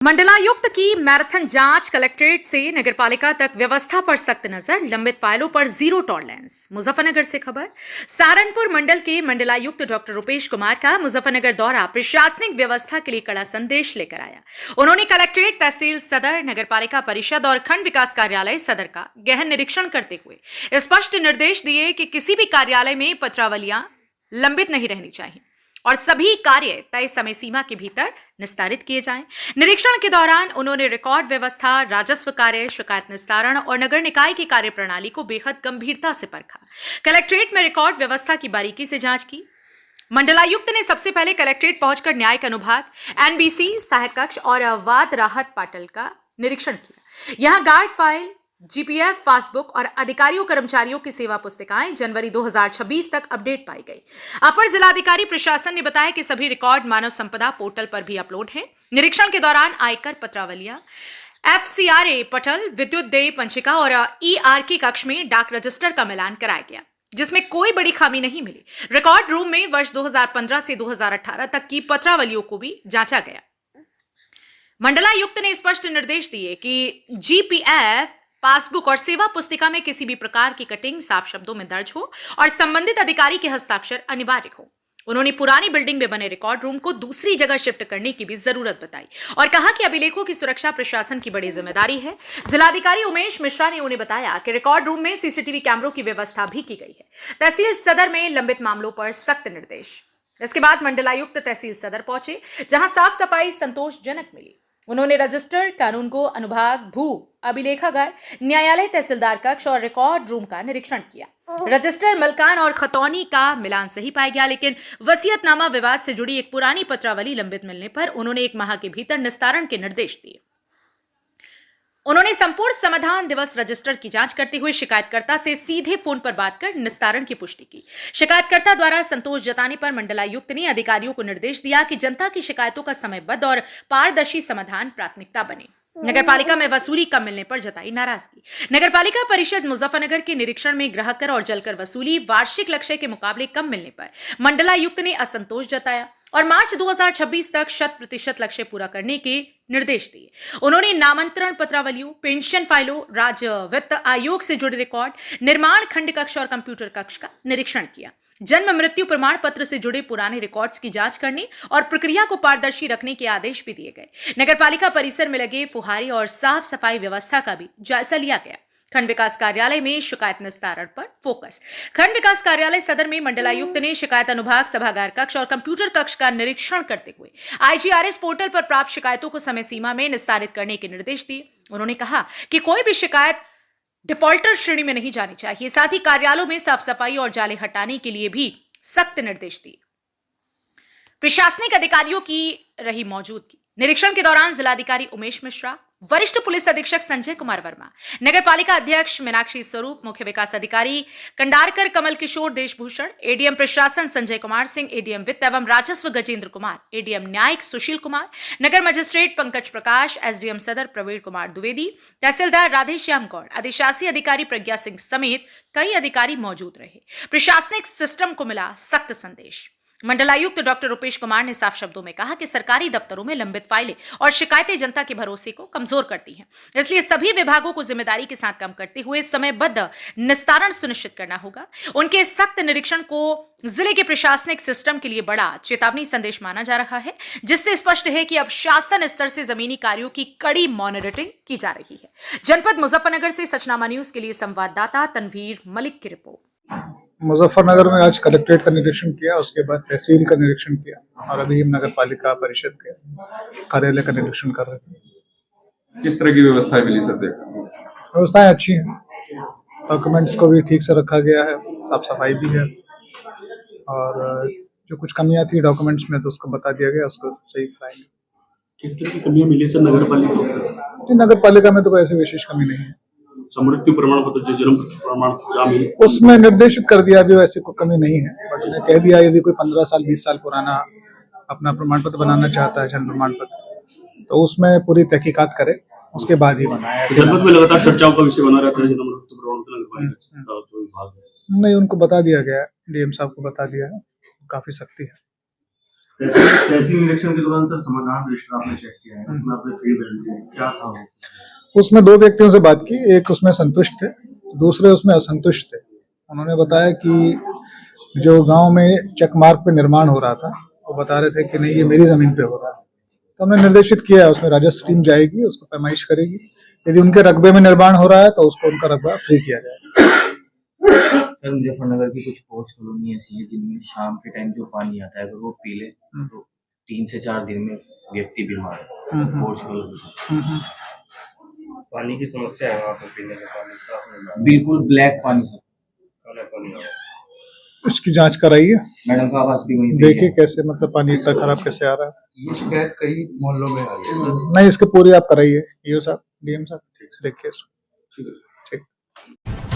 मंडलायुक्त की मैराथन जांच, कलेक्ट्रेट से नगरपालिका तक व्यवस्था पर सख्त नजर, लंबित फाइलों पर जीरो टॉलरेंस। मुजफ्फरनगर से खबर। सहारनपुर मंडल के मंडलायुक्त डॉक्टर रुपेश कुमार का मुजफ्फरनगर दौरा प्रशासनिक व्यवस्था के लिए कड़ा संदेश लेकर आया। उन्होंने कलेक्ट्रेट, तहसील सदर, नगरपालिका परिषद और खंड विकास कार्यालय सदर का गहन निरीक्षण करते हुए स्पष्ट निर्देश दिए कि किसी भी कार्यालय में पत्रावलियां लंबित नहीं रहनी चाहिए और सभी कार्य तय समय सीमा के भीतर निस्तारित किए जाएं। निरीक्षण के दौरान उन्होंने रिकॉर्ड व्यवस्था, राजस्व कार्य, शिकायत निस्तारण और नगर निकाय की कार्यप्रणाली को बेहद गंभीरता से परखा। कलेक्ट्रेट में रिकॉर्ड व्यवस्था की बारीकी से जांच की। मंडलायुक्त ने सबसे पहले कलेक्ट्रेट पहुंचकर न्यायिक अनुभाग, एनबीसी, सहायक कक्ष और वाद राहत पाटल का निरीक्षण किया। यहां गार्ड फाइल, जीपीएफ पासबुक और अधिकारियों कर्मचारियों की सेवा पुस्तिकाएं जनवरी 2026 तक अपडेट पाई गई। अपर जिलाधिकारी प्रशासन ने बताया कि सभी रिकॉर्ड मानव संपदा पोर्टल पर भी अपलोड हैं। निरीक्षण के दौरान आयकर पत्रावलियां, एफसीआरए पटल, विद्युत देय पंचिका और ईआरके कक्ष में डाक रजिस्टर का मिलान कराया गया, जिसमें कोई बड़ी खामी नहीं मिली। रिकॉर्ड रूम में वर्ष 2015 से 2018 तक की पत्रावलियों को भी जांचा गया। मंडलायुक्त ने स्पष्ट निर्देश दिए कि जीपीएफ पासबुक और सेवा पुस्तिका में किसी भी प्रकार की कटिंग साफ शब्दों में दर्ज हो और संबंधित अधिकारी के हस्ताक्षर अनिवार्य हो। उन्होंने पुरानी बिल्डिंग में बने रिकॉर्ड रूम को दूसरी जगह शिफ्ट करने की भी जरूरत बताई और कहा कि अभिलेखों की सुरक्षा प्रशासन की बड़ी जिम्मेदारी है। जिलाधिकारी उमेश मिश्रा ने उन्हें बताया कि रिकॉर्ड रूम में सीसीटीवी कैमरों की व्यवस्था भी की गई है। तहसील सदर में लंबित मामलों पर सख्त निर्देश। इसके बाद मंडलायुक्त तहसील सदर पहुंचे, जहां साफ सफाई संतोषजनक मिली। उन्होंने रजिस्टर, कानूनगो अनुभाग, भू अभिलेखागार, न्यायालय, तहसीलदार कक्ष और रिकॉर्ड रूम का निरीक्षण किया। रजिस्टर, मलकान और खतौनी का मिलान सही पाया गया, लेकिन वसीयतनामा विवाद से जुड़ी एक पुरानी पत्रावली लंबित मिलने पर उन्होंने 1 माह के भीतर निस्तारण के निर्देश दिए। उन्होंने संपूर्ण समाधान दिवस रजिस्टर की जांच करते हुए शिकायतकर्ता से सीधे फोन पर बात कर निस्तारण की पुष्टि की। शिकायतकर्ता द्वारा संतोष जताने पर मंडलायुक्त ने अधिकारियों को निर्देश दिया कि जनता की शिकायतों का समयबद्ध और पारदर्शी समाधान प्राथमिकता बने। नगरपालिका में वसूली कम मिलने पर जताई नाराजगी। नगरपालिका परिषद मुजफ्फरनगर के निरीक्षण में ग्राहक कर और जलकर वसूली वार्षिक लक्ष्य के मुकाबले कम मिलने पर मंडलायुक्त ने असंतोष जताया और मार्च 2026 तक 100% लक्ष्य पूरा करने के निर्देश दिए। उन्होंने नामांतरण पत्रावलियों, पेंशन फाइलों, राज्य वित्त आयोग से जुड़े रिकॉर्ड, निर्माण खंड कक्ष और कंप्यूटर कक्ष का निरीक्षण किया। जन्म मृत्यु प्रमाण पत्र से जुड़े पुराने रिकॉर्ड्स की जांच करने और प्रक्रिया को पारदर्शी रखने के आदेश भी दिए गए। नगरपालिका परिसर में लगे फुहारी और साफ सफाई व्यवस्था का भी जायजा लिया गया। खंड विकास कार्यालय में शिकायत निस्तारण पर फोकस। खंड विकास कार्यालय सदर में मंडलायुक्त ने शिकायत अनुभाग, सभागार कक्ष और कंप्यूटर कक्ष का निरीक्षण करते हुए आईजीआरएस पोर्टल पर प्राप्त शिकायतों को समय सीमा में निस्तारित करने के निर्देश दिए। उन्होंने कहा कि कोई भी शिकायत डिफॉल्टर श्रेणी में नहीं जानी चाहिए। साथ ही कार्यालयों में साफ सफाई और जाले हटाने के लिए भी सख्त निर्देश दिए। प्रशासनिक अधिकारियों की रही मौजूदगी। निरीक्षण के दौरान जिलाधिकारी उमेश मिश्रा, वरिष्ठ पुलिस अधीक्षक संजय कुमार वर्मा, नगरपालिका अध्यक्ष मीनाक्षी स्वरूप, मुख्य विकास अधिकारी कंडारकर कमल किशोर देशभूषण, एडीएम प्रशासन संजय कुमार सिंह, एडीएम वित्त एवं राजस्व गजेंद्र कुमार, एडीएम न्यायिक सुशील कुमार, नगर मजिस्ट्रेट पंकज प्रकाश, एसडीएम सदर प्रवीण कुमार द्विवेदी, तहसीलदार राधेश्याम गौड़, अधिशासी अधिकारी प्रज्ञा सिंह समेत कई अधिकारी मौजूद रहे। प्रशासनिक सिस्टम को मिला सख्त संदेश। मंडलायुक्त डॉक्टर रुपेश कुमार ने साफ शब्दों में कहा कि सरकारी दफ्तरों में लंबित फाइलें और शिकायतें जनता के भरोसे को कमजोर करती हैं। इसलिए सभी विभागों को जिम्मेदारी के साथ काम करते हुए समयबद्ध निस्तारण सुनिश्चित करना होगा। उनके सख्त निरीक्षण को जिले के प्रशासनिक सिस्टम के लिए बड़ा चेतावनी संदेश माना जा रहा है, जिससे स्पष्ट है कि अब शासन स्तर से जमीनी कार्यों की कड़ी मॉनिटरिंग की जा रही है। जनपद मुजफ्फरनगर से सचनामा न्यूज के लिए संवाददाता तनवीर मलिक की रिपोर्ट। मुजफ्फरनगर में आज कलेक्ट्रेट का निरीक्षण किया, उसके बाद तहसील का निरीक्षण किया और अभी हम नगर पालिका परिषद के कार्यालय का निरीक्षण कर रहे थे। किस तरह की व्यवस्थाएं मिली सर? व्यवस्थाएं अच्छी हैं, डॉक्यूमेंट्स को भी ठीक से रखा गया है, साफ सफाई भी है और जो कुछ कमियां थी डॉक्यूमेंट्स में तो उसको बता दिया गया, उसको सही कराएंगे। किस तरह की कमियां मिली सर नगर पालिका में तो कोई ऐसी विशेष कमी नहीं है। मृत्यु प्रमाण पत्र, जन्म प्रमाण जामीन, उसमें निर्देशित कर दिया, अभी वैसे कोई कमी नहीं है, बट उन्हें कह दिया यदि कोई 15 साल 20 साल पुराना अपना प्रमाण पत्र बनाना चाहता है, जन्म प्रमाण पत्र, तो उसमें पूरी तहकीकात करे, उसके बाद ही बनाए। जनपद में लगातार चर्चाओं का विषय बना रहता है जन्म मृत्यु प्रमाण पत्र। नहीं, उनको बता दिया गया है, डीएम साहब को बता दिया है, काफी सख्ती है। तहसील निरीक्षण के दौरान सर समाधान रजिस्टर आपने चेक किया है, उसमें आपने फीडबैक दिया, क्या था वो? उसमें दो व्यक्तियों से बात की, एक उसमें संतुष्ट थे, दूसरे उसमें असंतुष्ट थे। उन्होंने बताया कि जो गांव में चेक मार्क पे निर्माण हो रहा था, वो बता रहे थे कि नहीं ये मेरी जमीन पे हो रहा है। तो हमने निर्देशित किया है, उसमें राजस्व टीम जाएगी, उसको पैमाइश करेगी, यदि उनके रकबे में निर्माण हो रहा है तो उसको उनका रकबा फ्री किया जाएगा। सर मुजफ्फरनगर की कुछ पोस्ट कॉलोनी ऐसी है जिनमें शाम के टाइम जो पानी आता है अगर वो पी ले तो 3 से 4 दिन में व्यक्ति बीमार है। पोस्ट कॉलोनी पानी की समस्या है वहाँ पर, पीने का पानी साफ नहीं है, बिल्कुल ब्लैक पानी सर। काला पानी है। उसकी जांच कराइए, मैडम का आवाज भी वहीं पे ही देखिए है। कैसे मतलब पानी इतना खराब कैसे आ रहा है। ये शिकायत कई मोहल्लों में आ रही है। नहीं, इसके पूरी आप कराइए, ईओ साहब, डीएम साहब, देखिए इसको। ठीक है। ठीक।